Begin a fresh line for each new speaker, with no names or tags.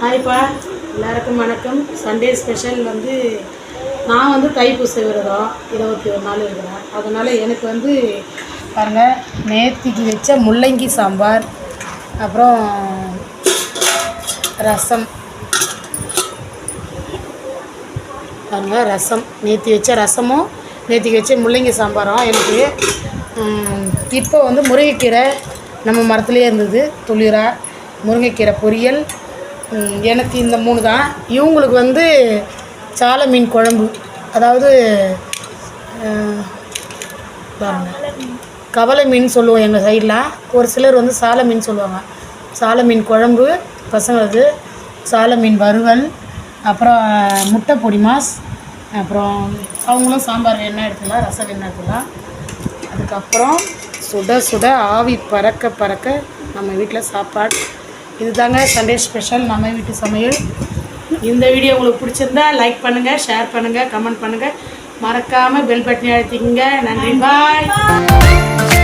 ஹாய்ப்பா, எல்லாருக்கும் வணக்கம். Sunday special வந்து நான் வந்து தைப்பூச விரதம் 21 நாள் இருக்கிறேன். அதனால் எனக்கு வந்து பாருங்கள், நேத்திக்கு வச்ச முள்ளங்கி சாம்பார், அப்புறம் ரசம். பாருங்கள், ரசம் நேற்று வச்ச ரசமும் நேற்றுக்கு வச்ச முள்ளங்கி சாம்பாரும் எனக்கு. இப்போ வந்து முருங்கைக்கீரை நம்ம மரத்துலேயே இருந்தது, துளிரா முருங்கைக்கீரை பொரியல். எனக்கு இந்த 3 தான். இவங்களுக்கு வந்து சால மீன் குழம்பு, அதாவது கவலை மீன் சொல்லுவோம் எங்கள் சைடில். ஒரு சிலர் வந்து சால மீன் சொல்லுவாங்க. சால மீன் குழம்பு பசங்களுக்கு, சால மீன் வறுவல், அப்புறம் முட்டை பொடி மாஸ், அப்புறம் அவங்களும் சாம்பார் வேணா எடுத்துக்கலாம், ரசம் வேணா எடுத்துக்கலாம். அதுக்கப்புறம் சுட சுட ஆவி பறக்க பறக்க நம்ம வீட்டில் சாப்பாடு. இது தாங்க சண்டே ஸ்பெஷல் நம்ம வீட்டு சமையல். இந்த வீடியோ உங்களுக்கு பிடிச்சிருந்தா லைக் பண்ணுங்கள், ஷேர் பண்ணுங்கள், கமெண்ட் பண்ணுங்கள். மறக்காமல் பெல் பட்டனை அழுத்திக்கங்க. நன்றி, பாய்.